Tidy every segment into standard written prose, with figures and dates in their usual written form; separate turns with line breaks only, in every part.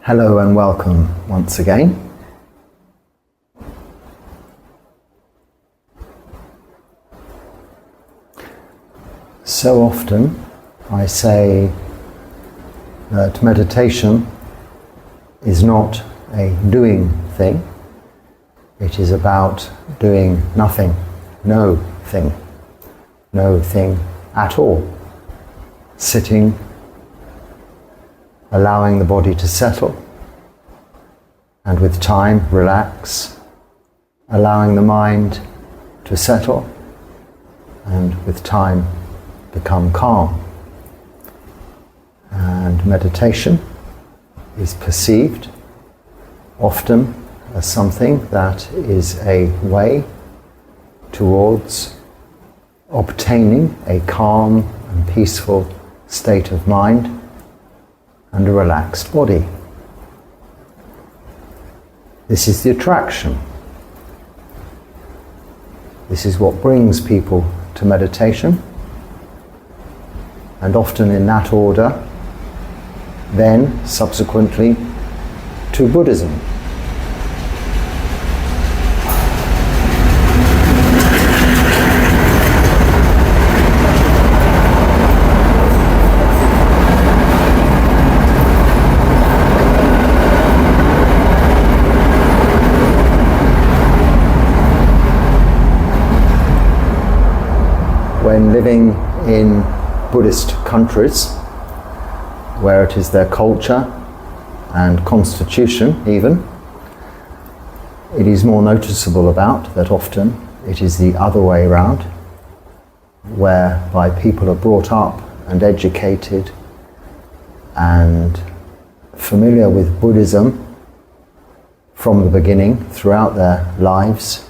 Hello and welcome once again. So often I say that meditation is not a doing thing. It is about doing nothing, no thing at all. Sitting, allowing the body to settle, and with time relax, allowing the mind to settle, and with time become calm. And meditation is perceived often as something that is a way towards obtaining a calm and peaceful state of mind and a relaxed body. This is the attraction. This is what brings people to meditation, and often in that order, then subsequently to Buddhism. When living in Buddhist countries, where it is their culture and constitution even, it is more noticeable about that often it is the other way around, whereby people are brought up and educated and familiar with Buddhism from the beginning, throughout their lives,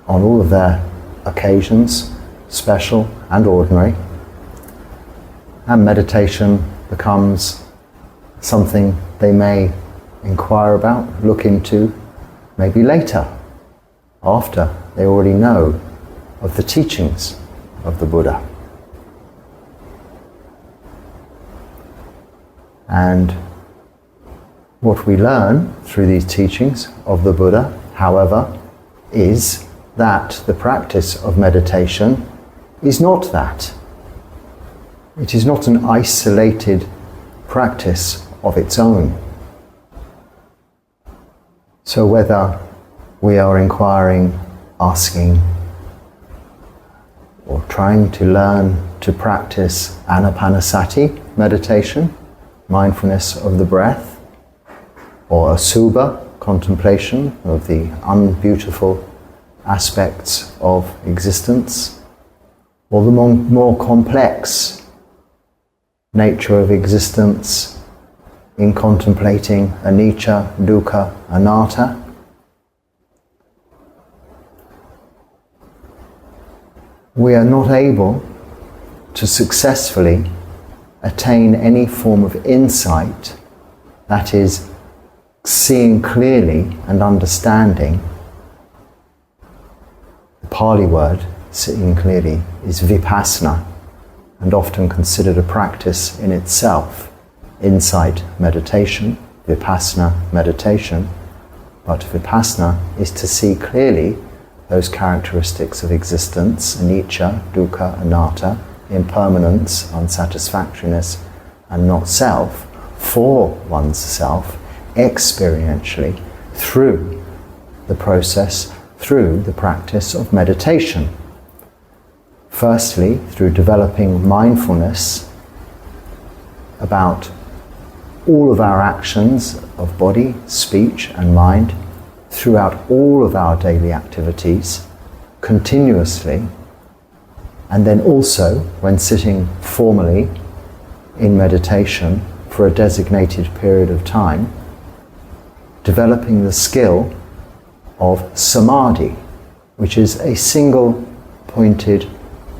on all of their occasions, special and ordinary, and meditation becomes something they may inquire about, look into, maybe later, after they already know of the teachings of the Buddha. And what we learn through these teachings of the Buddha, however, is that the practice of meditation is not that. It is not an isolated practice of its own. So whether we are inquiring, asking, or trying to learn to practice anapanasati meditation, mindfulness of the breath, or asubha, contemplation of the unbeautiful aspects of existence, or the more complex nature of existence in contemplating anicca, dukkha, anatta, we are not able to successfully attain any form of insight, that is, seeing clearly and understanding. The Pali word, seeing clearly, is vipassana, and often considered a practice in itself. Insight meditation, vipassana meditation, but vipassana is to see clearly those characteristics of existence, anicca, dukkha, anatta, impermanence, unsatisfactoriness, and not self, for one's self, experientially, through the process, through the practice of meditation. Firstly, through developing mindfulness about all of our actions of body, speech, and mind throughout all of our daily activities, continuously, and then also when sitting formally in meditation for a designated period of time, developing the skill of samadhi, which is a single pointed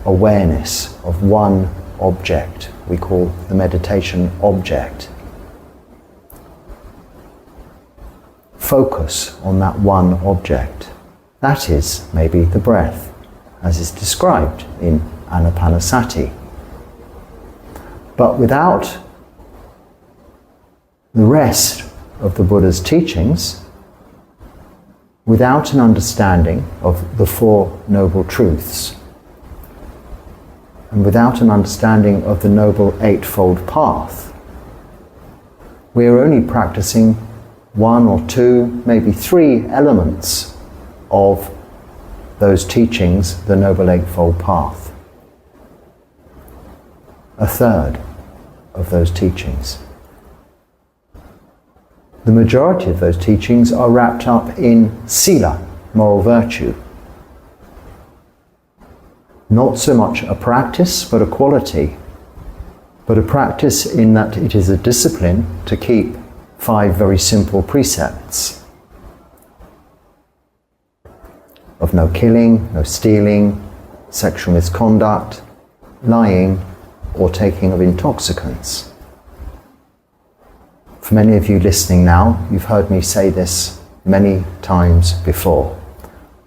awareness of one object. We call the meditation object. Focus on that one object. That is maybe the breath, as is described in Anapanasati. But without the rest of the Buddha's teachings without an understanding of the Four Noble Truths and without an understanding of the Noble Eightfold Path. We are only practicing one or two, maybe three elements of those teachings, the Noble Eightfold Path. A third of those teachings. The majority of those teachings are wrapped up in sila, moral virtue. Not so much a practice, but a quality. But a practice in that it is a discipline to keep 5 very simple precepts of no killing, no stealing, sexual misconduct, lying, or taking of intoxicants. For many of you listening now, you've heard me say this many times before,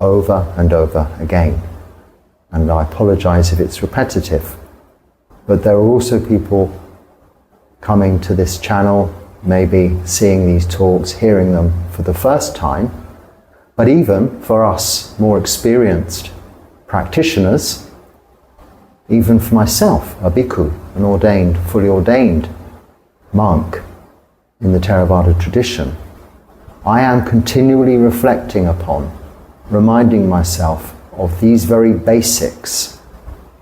over and over again. And I apologize if it's repetitive. But there are also people coming to this channel, maybe seeing these talks, hearing them for the first time. But even for us more experienced practitioners, even for myself, a bhikkhu, an ordained, fully ordained monk in the Theravada tradition, I am continually reflecting upon, reminding myself of these very basics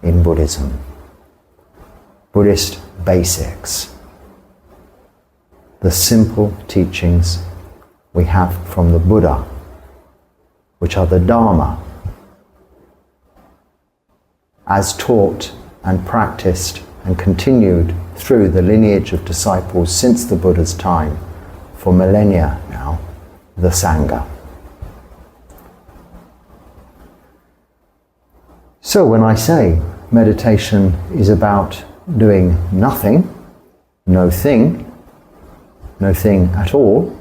in Buddhism. Buddhist basics. The simple teachings we have from the Buddha, which are the Dharma, as taught and practiced and continued through the lineage of disciples since the Buddha's time, for millennia now, the Sangha. So when I say meditation is about doing nothing, no thing at all,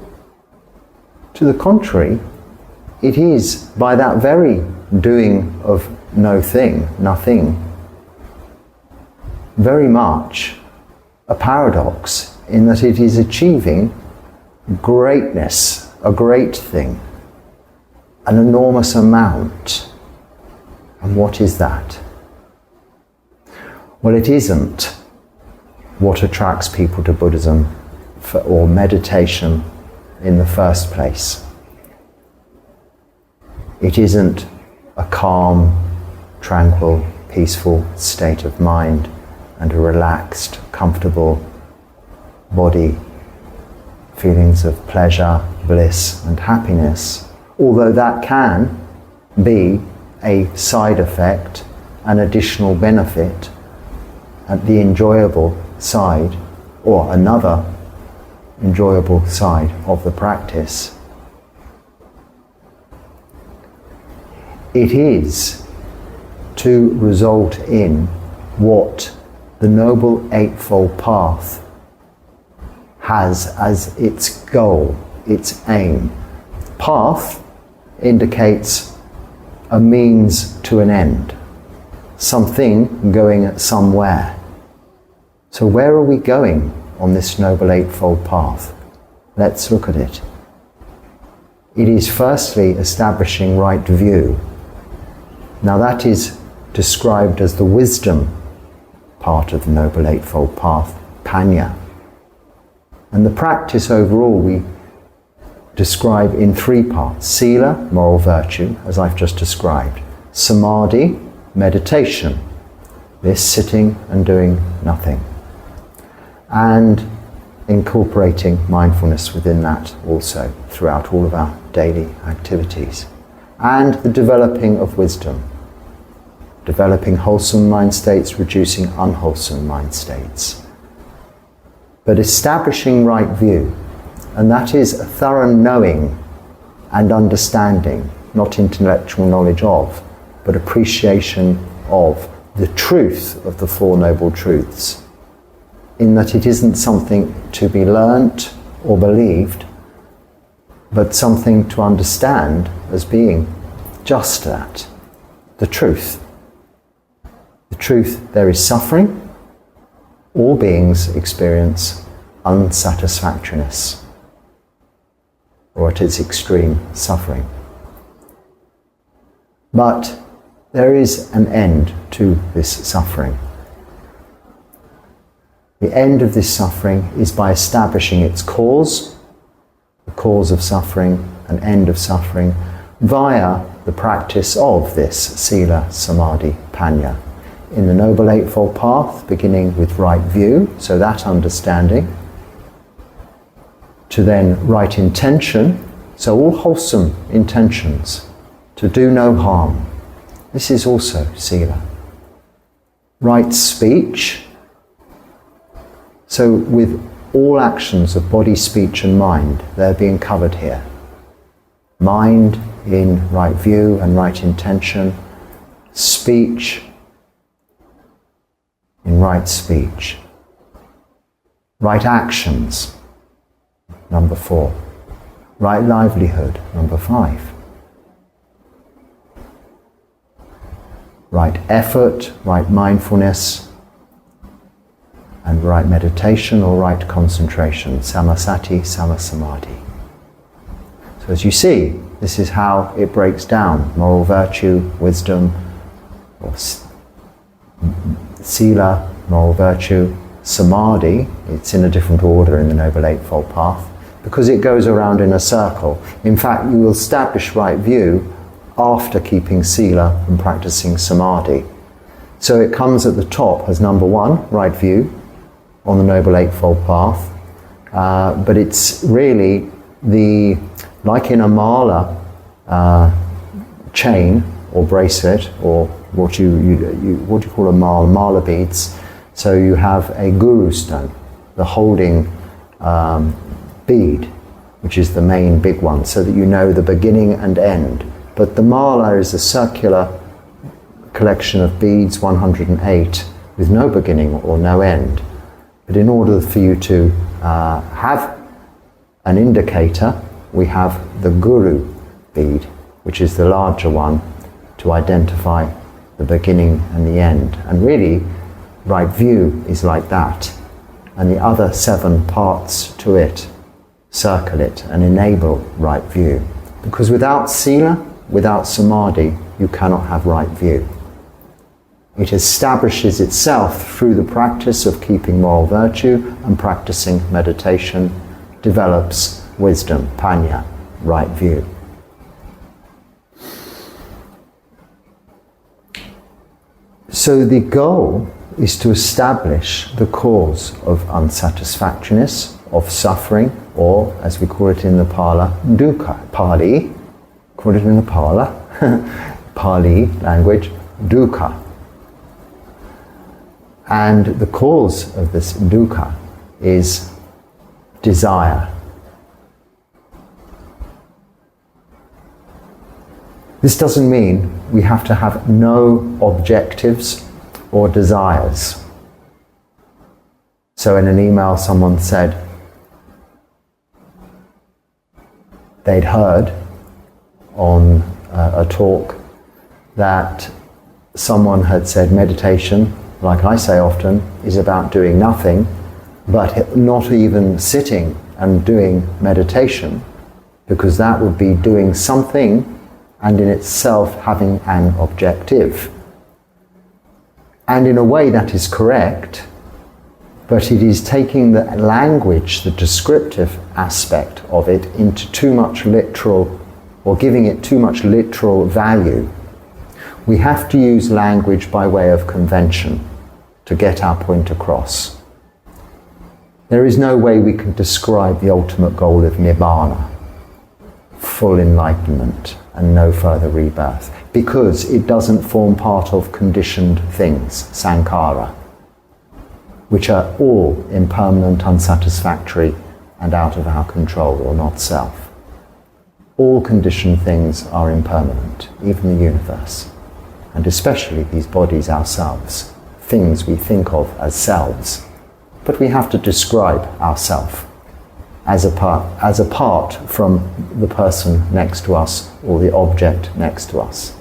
to the contrary, it is by that very doing of no thing, nothing, very much a paradox in that it is achieving greatness, a great thing, an enormous amount. And what is that? Well, it isn't what attracts people to Buddhism or meditation in the first place. It isn't a calm, tranquil, peaceful state of mind and a relaxed, comfortable body, feelings of pleasure, bliss and happiness, although that can be a side effect, an additional benefit at the enjoyable side, or another enjoyable side of the practice. It is to result in what the Noble Eightfold Path has as its goal, its aim. Path indicates a means to an end, something going somewhere. So where are we going on this Noble Eightfold Path? Let's look at it. It is firstly establishing right view. Now that is described as the wisdom part of the Noble Eightfold Path, Panya. And the practice overall we describe in 3 parts: sila, moral virtue, as I've just described; samadhi, meditation, this sitting and doing nothing, and incorporating mindfulness within that also throughout all of our daily activities, and the developing of wisdom, developing wholesome mind states, reducing unwholesome mind states, but establishing right view. And that is a thorough knowing and understanding, not intellectual knowledge of, but appreciation of the truth of the Four Noble Truths, in that it isn't something to be learnt or believed, but something to understand as being just that, the truth. The truth, there is suffering, all beings experience unsatisfactoriness, or at its extreme, suffering. But there is an end to this suffering. The end of this suffering is by establishing its cause, the cause of suffering, an end of suffering, via the practice of this Sila, Samadhi, Panya. In the Noble Eightfold Path, beginning with right view, so that understanding, to then right intention, so all wholesome intentions, to do no harm. This is also Sila. Right speech, so with all actions of body, speech and mind, they're being covered here. Mind in right view and right intention, speech in right speech, right actions, number 4, right livelihood, number 5, right effort, right mindfulness, and right meditation or right concentration, samasati, samasamadhi. So as you see, this is how it breaks down: moral virtue, wisdom, or sila, moral virtue, samadhi. It's in a different order in the Noble Eightfold Path, because it goes around in a circle. In fact, you will establish right view after keeping sila and practicing samadhi. So it comes at the top as number 1, right view, on the Noble Eightfold Path, but it's really like in a mala chain or bracelet, or what you call a mala beads. So you have a guru stone, the holding bead, which is the main big one, so that you know the beginning and end. But the mala is a circular collection of beads, 108, with no beginning or no end. But in order for you to have an indicator, we have the guru bead, which is the larger one, to identify the beginning and the end. And really, right view is like that. And the other 7 parts to it circle it and enable right view. Because without sila, without samadhi, you cannot have right view. It establishes itself through the practice of keeping moral virtue and practicing meditation, develops wisdom, panya, right view. So the goal is to establish the cause of unsatisfactoriness, of suffering, or as we call it in the Pali, dukkha. Pali, call it in the Pali language, dukkha. And the cause of this dukkha is desire. This doesn't mean we have to have no objectives or desires. So in an email someone said they'd heard on a talk that someone had said meditation, like I say often, is about doing nothing, but not even sitting and doing meditation, because that would be doing something and in itself having an objective. And in a way that is correct, but it is taking the language, the descriptive aspect of it, into too much literal, or giving it too much literal value. We have to use language by way of convention to get our point across. There is no way we can describe the ultimate goal of Nibbana, full enlightenment and no further rebirth, because it doesn't form part of conditioned things, sankhara, which are all impermanent, unsatisfactory, and out of our control, or not self. All conditioned things are impermanent, even the universe, and especially these bodies ourselves, things we think of as selves. But we have to describe ourself as apart from the person next to us or the object next to us.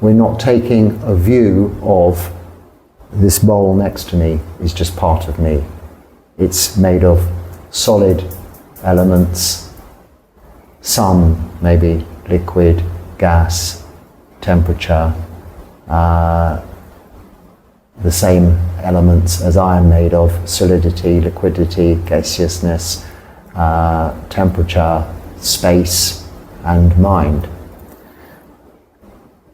We're not taking a view of this bowl next to me is just part of me. It's made of solid elements, some maybe liquid, gas, temperature, the same elements as I am made of: solidity, liquidity, gaseousness, temperature, space, and mind.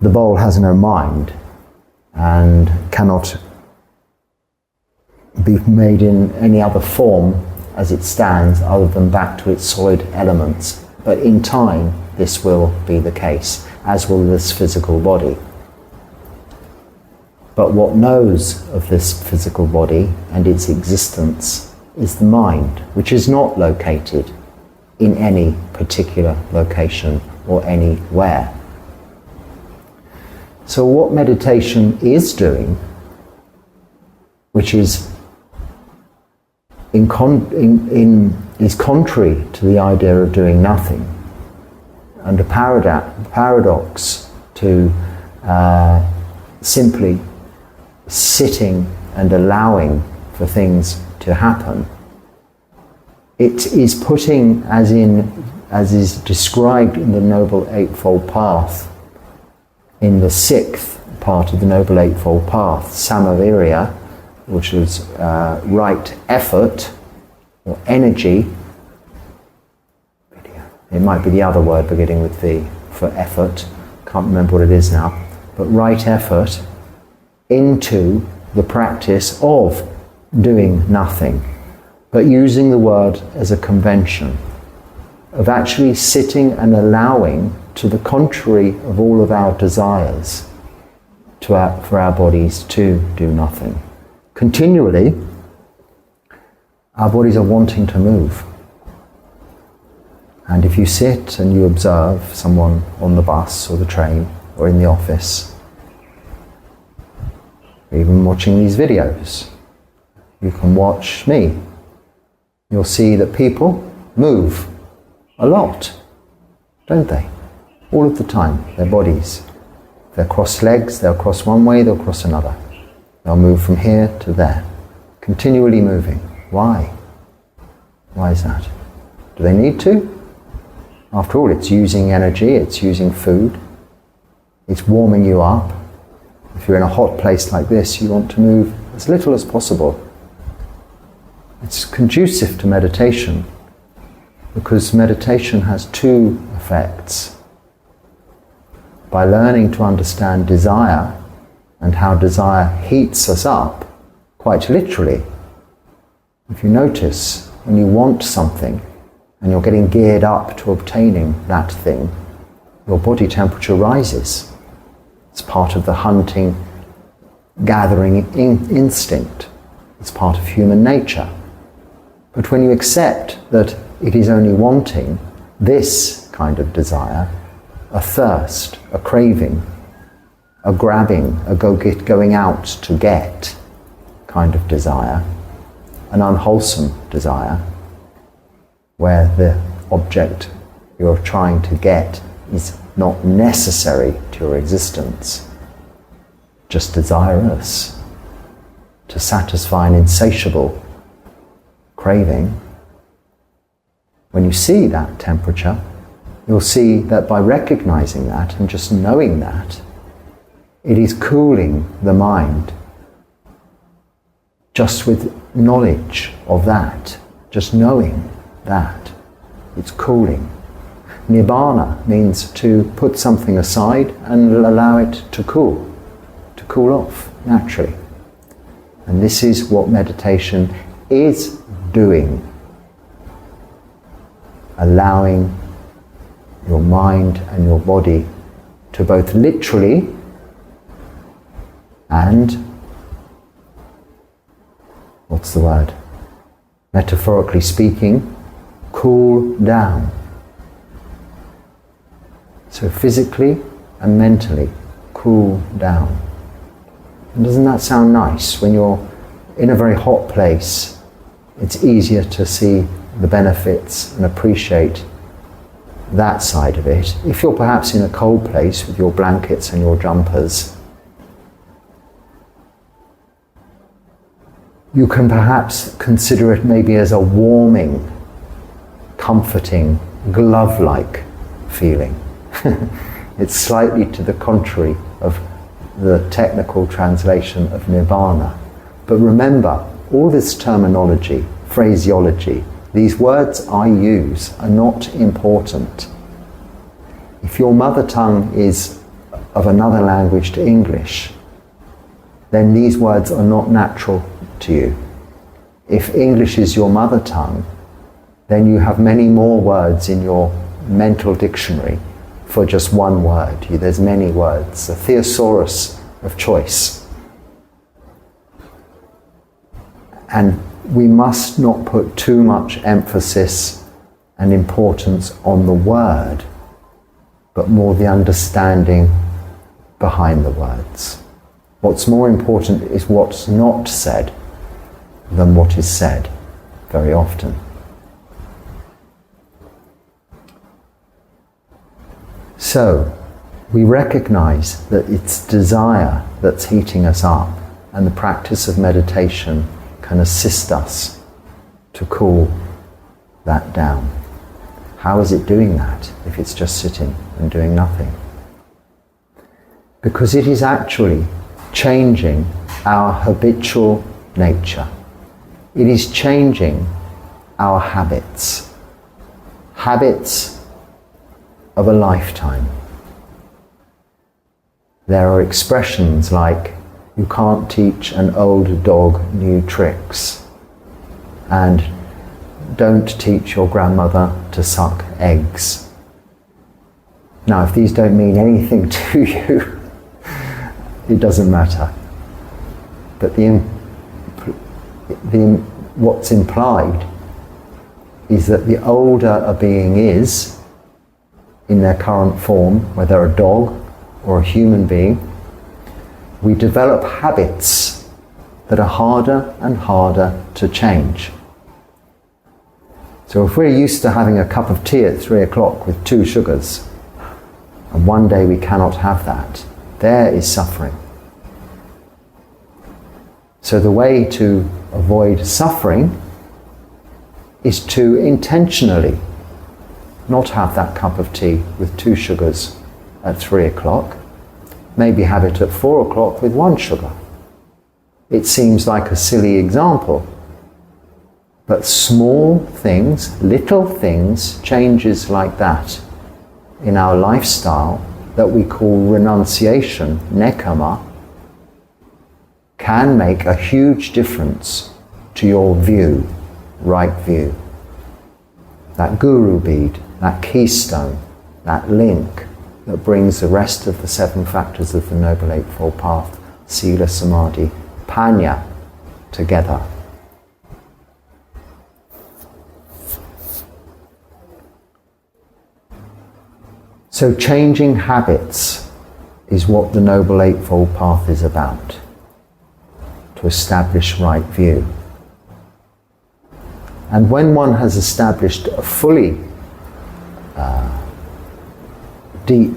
The bowl has no mind and cannot be made in any other form as it stands other than back to its solid elements. But in time, this will be the case, as will this physical body. But what knows of this physical body and its existence is the mind, which is not located in any particular location or anywhere. So what meditation is doing, which is is contrary to the idea of doing nothing, and a paradox to simply sitting and allowing for things to happen. It is putting, as is described in the Noble Eightfold Path, in the sixth part of the Noble Eightfold Path, Samavirya, which is right effort or energy. It might be the other word beginning with V for effort. Can't remember what it is now. But right effort into the practice of doing nothing, but using the word as a convention, of actually sitting and allowing, to the contrary of all of our desires, for our bodies to do nothing. Continually, our bodies are wanting to move. And if you sit and you observe someone on the bus or the train or in the office, or even watching these videos, you can watch me. You'll see that people move a lot, don't they? All of the time, their bodies. If they're crossed legs, they'll cross one way, they'll cross another. They'll move from here to there, continually moving. Why? Why is that? Do they need to? After all, it's using energy, it's using food, it's warming you up. If you're in a hot place like this, you want to move as little as possible. It's conducive to meditation, because meditation has two effects. By learning to understand desire and how desire heats us up, quite literally. If you notice, when you want something and you're getting geared up to obtaining that thing, your body temperature rises. It's part of the hunting, gathering instinct. It's part of human nature. But when you accept that it is only wanting this kind of desire, a thirst, a craving, a grabbing, a going out to get kind of desire, an unwholesome desire, where the object you're trying to get is not necessary to your existence, just desirous to satisfy an insatiable craving. When you see that temperature, you'll see that by recognizing that and just knowing that, it is cooling the mind. Just with knowledge of that, just knowing that, it's cooling. Nibbana means to put something aside and allow it to cool off naturally. And this is what meditation is doing. Allowing your mind and your body to both literally and, what's the word? Metaphorically speaking, cool down. So physically and mentally, cool down. And doesn't that sound nice? When you're in a very hot place, it's easier to see the benefits and appreciate that side of it. If you're perhaps in a cold place with your blankets and your jumpers, You can perhaps consider it maybe as a warming, comforting, glove-like feeling. It's slightly to the contrary of the technical translation of nirvana. But remember, all this terminology, phraseology, these words I use are not important. If your mother tongue is of another language to English, then these words are not natural to you. If English is your mother tongue, then you have many more words in your mental dictionary for just one word. There's many words, a thesaurus of choice. And we must not put too much emphasis and importance on the word, but more the understanding behind the words. What's more important is what's not said than what is said very often. So, we recognize that it's desire that's heating us up, and the practice of meditation can assist us to cool that down. How is it doing that if it's just sitting and doing nothing? Because it is actually changing our habitual nature. It is changing our habits. Habits of a lifetime. There are expressions like, you can't teach an old dog new tricks, and don't teach your grandmother to suck eggs. Now, if these don't mean anything to you, it doesn't matter. But what's implied is that the older a being is in their current form, whether a dog or a human being, we develop habits that are harder and harder to change. So if we're used to having a cup of tea at 3 o'clock with 2 sugars, and one day we cannot have that, there is suffering. So the way to avoid suffering is to intentionally not have that cup of tea with 2 sugars at 3 o'clock, maybe have it at 4 o'clock with 1 sugar. It seems like a silly example, but small things, little things, changes like that in our lifestyle that we call renunciation, nekama, can make a huge difference to your view, right view. That guru bead, that keystone, that link that brings the rest of the 7 factors of the Noble Eightfold Path, Sila, Samadhi, Panya, together. So changing habits is what the Noble Eightfold Path is about, to establish right view. And when one has established a fully deep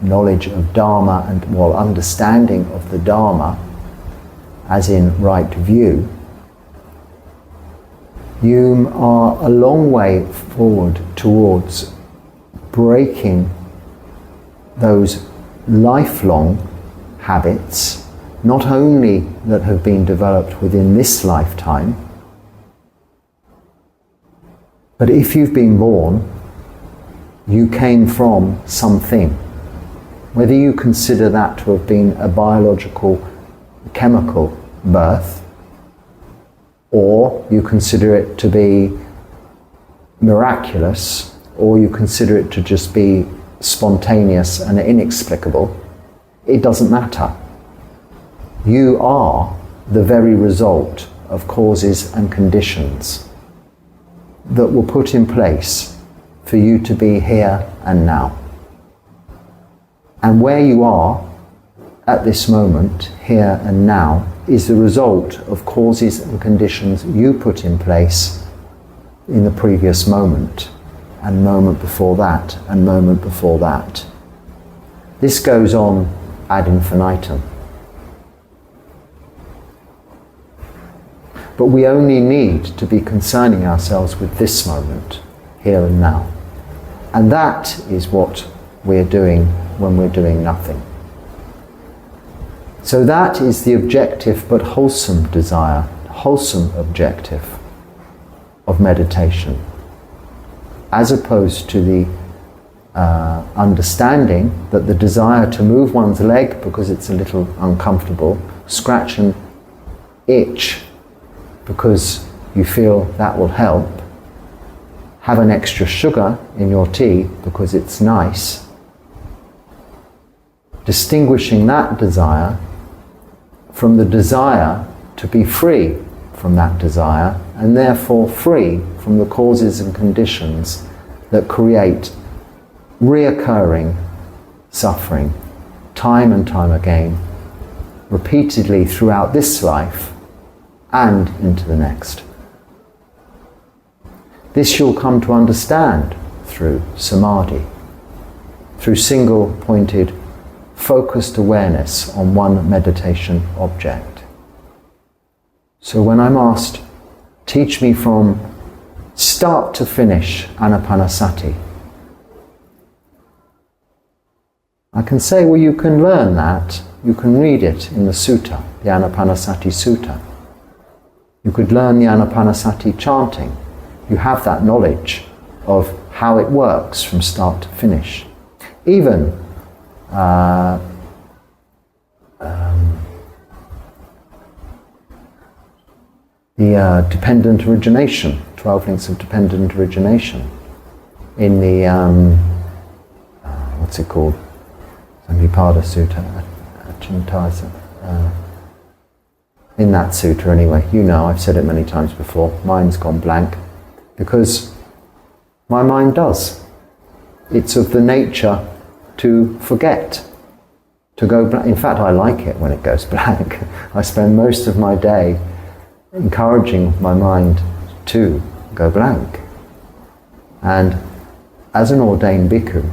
knowledge of Dharma and understanding of the Dharma, as in right view, you are a long way forward towards breaking those lifelong habits, not only that have been developed within this lifetime, but if you've been born, you came from something. Whether you consider that to have been a biological, chemical birth, or you consider it to be miraculous, or you consider it to just be spontaneous and inexplicable, it doesn't matter. You are the very result of causes and conditions that were put in place for you to be here and now. And where you are at this moment, here and now, is the result of causes and conditions you put in place in the previous moment, and moment before that, and moment before that. This goes on ad infinitum. But we only need to be concerning ourselves with this moment, here and now. And that is what we're doing when we're doing nothing. So that is the objective but wholesome desire, wholesome objective of meditation, as opposed to the understanding that the desire to move one's leg because it's a little uncomfortable, scratch an itch because you feel that will help, have an extra sugar in your tea because it's nice, distinguishing that desire from the desire to be free from that desire, and therefore free from the causes and conditions that create reoccurring suffering, time and time again, repeatedly throughout this life and into the next. This you'll come to understand through samadhi, through single-pointed, focused awareness on one meditation object. So when I'm asked, teach me from start to finish anapanasati, I can say, well, you can learn that, you can read it in the sutta, the Anapanasati Sutta. You could learn the Anapanasati chanting. You have that knowledge of how it works from start to finish. Even the dependent origination, 12 links of dependent origination, in the, what's it called? Samhipada Sutta, in that sutta anyway. You know, I've said it many times before, mine's gone blank, because my mind does. It's of the nature to forget, to go blank. In fact, I like it when it goes blank. I spend most of my day encouraging my mind to go blank. And as an ordained bhikkhu,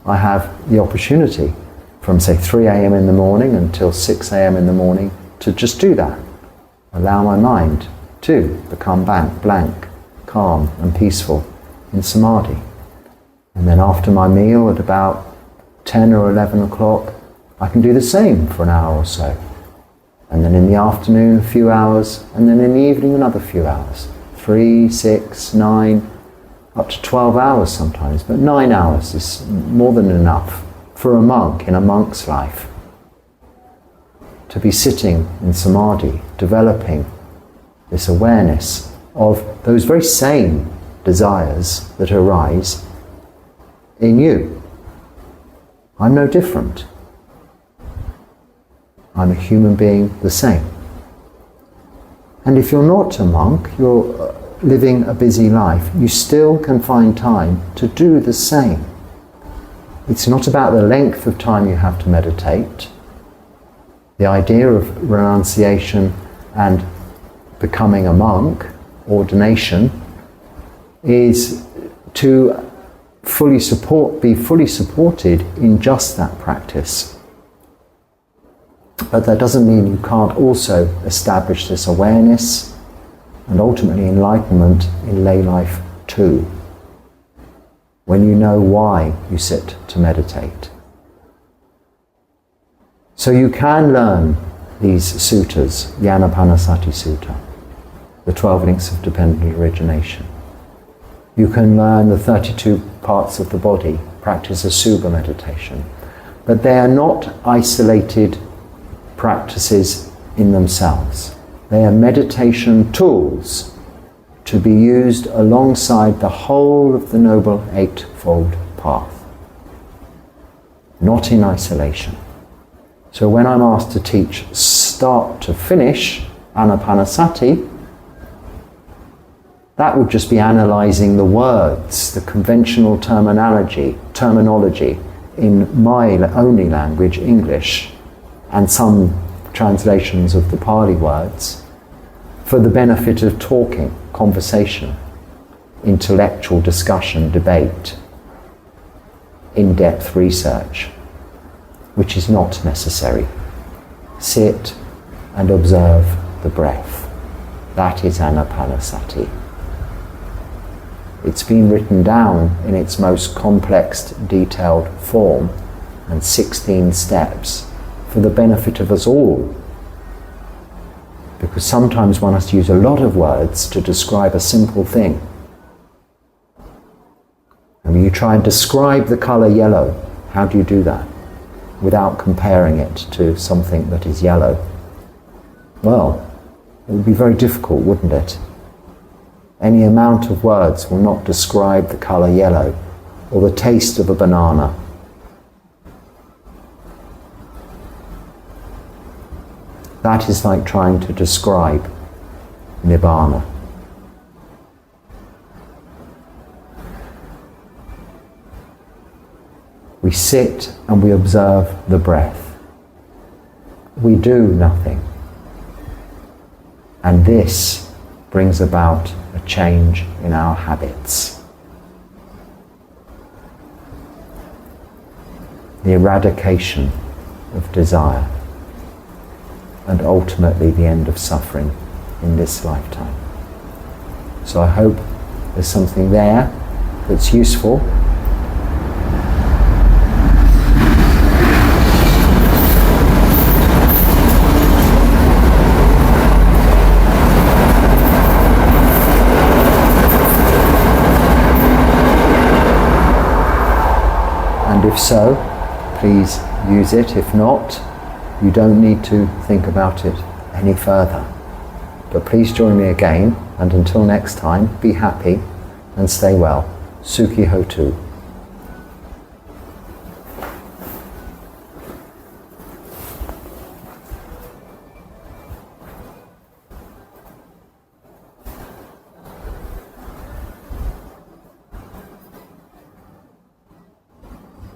I have the opportunity from, say, 3 a.m. in the morning until 6 a.m. in the morning to just do that. Allow my mind to become blank, calm and peaceful in samadhi. And then after my meal at about 10 or 11 o'clock, I can do the same for an hour or so. And then in the afternoon, a few hours, and then in the evening, another few hours. 3, 6, 9, up to 12 hours sometimes, but 9 hours is more than enough for a monk in a monk's life. To be sitting in samadhi, developing this awareness of those very same desires that arise in you. I'm no different. I'm a human being the same. And if you're not a monk, you're living a busy life, you still can find time to do the same. It's not about the length of time you have to meditate. The idea of renunciation and becoming a monk, ordination, is to be fully supported in just that practice. But that doesn't mean you can't also establish this awareness and ultimately enlightenment in lay life too, when you know why you sit to meditate. So you can learn these suttas, the Anapanasati Sutta, the 12 links of dependent origination. You can learn the 32 parts of the body, practice Asubha meditation. But they are not isolated practices in themselves. They are meditation tools to be used alongside the whole of the Noble Eightfold Path, not in isolation. So when I'm asked to teach start to finish Anapanasati, that would just be analysing the words, the conventional terminology in my only language, English, and some translations of the Pali words, for the benefit of talking, conversation, intellectual discussion, debate, in-depth research, which is not necessary. Sit and observe the breath. That is Anapanasati. It's been written down in its most complex, detailed form and 16 steps for the benefit of us all. Because sometimes one has to use a lot of words to describe a simple thing. And when you try and describe the colour yellow, how do you do that without comparing it to something that is yellow? Well, it would be very difficult, wouldn't it? Any amount of words will not describe the colour yellow or the taste of a banana. That is like trying to describe Nibbana. We sit and we observe the breath. We do nothing. And this brings about a change in our habits. The eradication of desire, and ultimately the end of suffering in this lifetime. So I hope there's something there that's useful. And if so, please use it. If not, you don't need to think about it any further. But please join me again, and until next time, be happy and stay well. Sukhi Hotu.